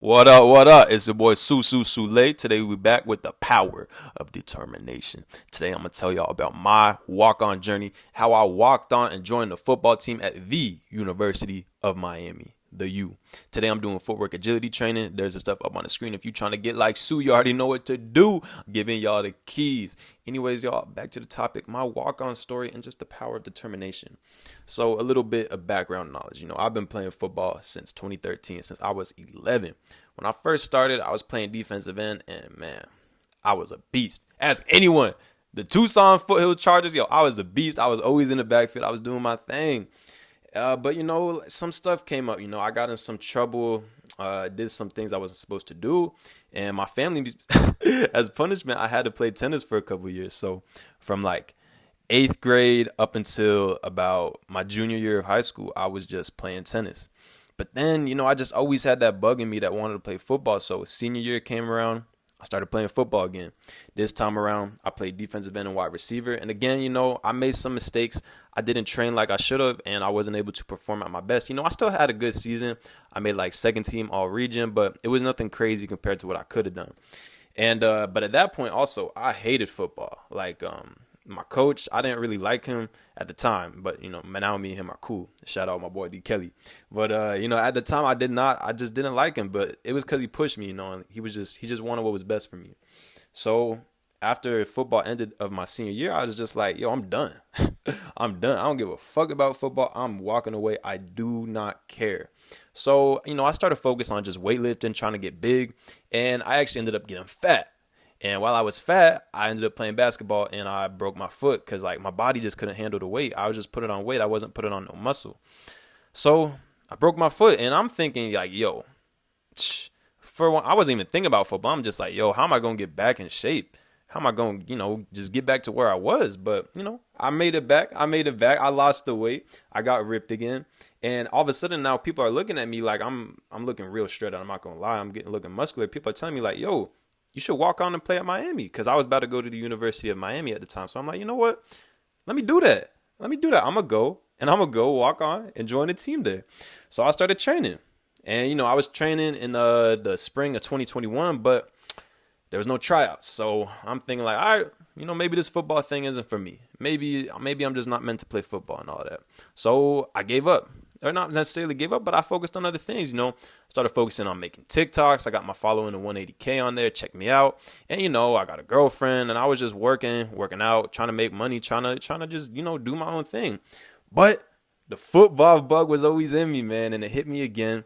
What up, what up? It's your boy Susu Sule. Today we back with the power of determination. Today I'm going to tell y'all about my walk-on journey, how I walked on and joined the football team at the University of Miami, the U. Today I'm doing footwork agility training. There's the stuff up on the screen. If you're trying to get like Sue, you already know what to do. I'm giving y'all the keys. Anyways, y'all, back to the topic, my walk-on story and just the power of determination. So a little bit of background knowledge. I've been playing football since 2013, since I was 11. When I first started, I was playing defensive end, and man, I was a beast. Ask anyone. The Tucson Foothill Chargers, I was a beast. I was always in the backfield. I was doing my thing. But some stuff came up. I got in some trouble. Did some things I wasn't supposed to do, and my family, as punishment, I had to play tennis for a couple of years. So from like eighth grade up until about my junior year of high school, I was just playing tennis. But then, I just always had that bug in me that wanted to play football. So senior year came around, I started playing football again. This time around, I played defensive end and wide receiver. And again, I made some mistakes. I didn't train like I should have, and I wasn't able to perform at my best. I still had a good season. I made like second team all region, but it was nothing crazy compared to what I could have done. And but at that point also, I hated football. My coach, I didn't really like him at the time, but now me and him are cool. Shout out my boy D Kelly. But at the time I just didn't like him, but it was because he pushed me, and he just wanted what was best for me. So after football ended of my senior year, I was just like, yo, I'm done. I'm done. I don't give a fuck about football. I'm walking away. I do not care. So, I started focusing on just weightlifting, trying to get big, and I actually ended up getting fat. And while I was fat, I ended up playing basketball, and I broke my foot because my body just couldn't handle the weight. I was just putting on weight. I wasn't putting on no muscle. So I broke my foot, and I'm thinking like, yo, for one, I wasn't even thinking about football. I'm just like, yo, how am I going to get back in shape? How am I going to, just get back to where I was? But, I made it back. I lost the weight. I got ripped again. And all of a sudden now people are looking at me like I'm looking real straight out. I'm not going to lie. I'm looking muscular. People are telling me like, yo, you should walk on and play at Miami, because I was about to go to the University of Miami at the time. So I'm like, you know what? Let me do that. I'm going to go walk on and join the team there. So I started training. And, I was training in the spring of 2021, but there was no tryouts. So I'm thinking like, all right, maybe this football thing isn't for me. Maybe I'm just not meant to play football and all that. So I gave up. Or not necessarily gave up, but I focused on other things, Started focusing on making TikToks. I got my following of 180K on there. Check me out. And, I got a girlfriend, and I was just working out, trying to make money, trying to just, do my own thing. But the football bug was always in me, man, and it hit me again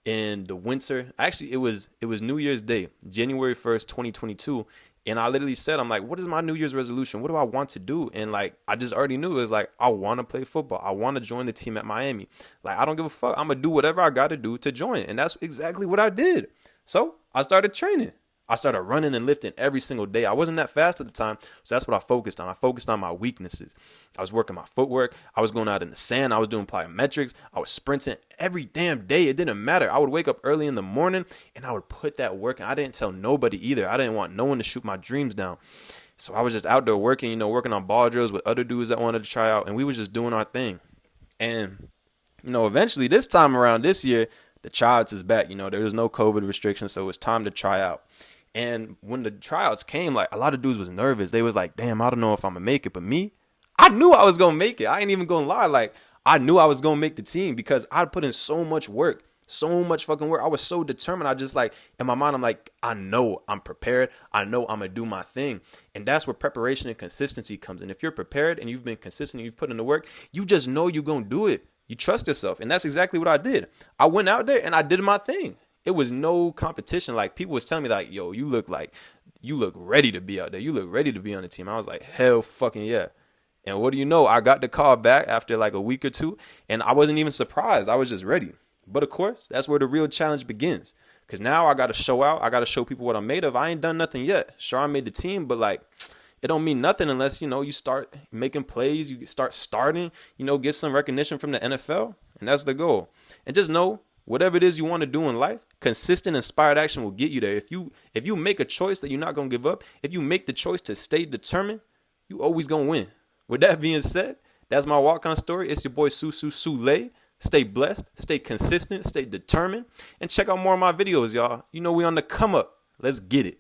in the winter. Actually, it was New Year's Day, January 1st, 2022. And I literally said, I'm like, what is my New Year's resolution? What do I want to do? And I just already knew it was like, I want to play football. I want to join the team at Miami. I don't give a fuck. I'm going to do whatever I got to do to join. And that's exactly what I did. So I started training. I started running and lifting every single day. I wasn't that fast at the time, so that's what I focused on. I focused on my weaknesses. I was working my footwork. I was going out in the sand. I was doing plyometrics. I was sprinting every damn day. It didn't matter. I would wake up early in the morning, and I would put that work in. I didn't tell nobody either. I didn't want no one to shoot my dreams down. So I was just out there working, working on ball drills with other dudes that wanted to try out, and we was just doing our thing. And, eventually this time around this year, the tryouts is back. There was no COVID restrictions, so it was time to try out. And when the tryouts came, a lot of dudes was nervous. They was like, damn, I don't know if I'm going to make it. But me, I knew I was going to make it. I ain't even going to lie. I knew I was going to make the team because I put in so much work, so much fucking work. I was so determined. I just in my mind, I'm like, I know I'm prepared. I know I'm going to do my thing. And that's where preparation and consistency comes in. If you're prepared and you've been consistent and you've put in the work, you just know you're going to do it. You trust yourself. And that's exactly what I did. I went out there and I did my thing. It was no competition. People was telling me yo, you look ready to be out there. You look ready to be on the team. I was like, hell fucking yeah. And what do you know? I got the call back after a week or two, and I wasn't even surprised. I was just ready. But of course, that's where the real challenge begins. Because now I got to show out. I got to show people what I'm made of. I ain't done nothing yet. Sure, I made the team, but it don't mean nothing unless, you start making plays. You start starting, get some recognition from the NFL. And that's the goal. And just know, whatever it is you want to do in life, consistent, inspired action will get you there. If you make a choice that you're not going to give up, if you make the choice to stay determined, you always going to win. With that being said, that's my walk-on story. It's your boy Susu Sule. Stay blessed, stay consistent, stay determined, and check out more of my videos, y'all. You know we on the come up. Let's get it.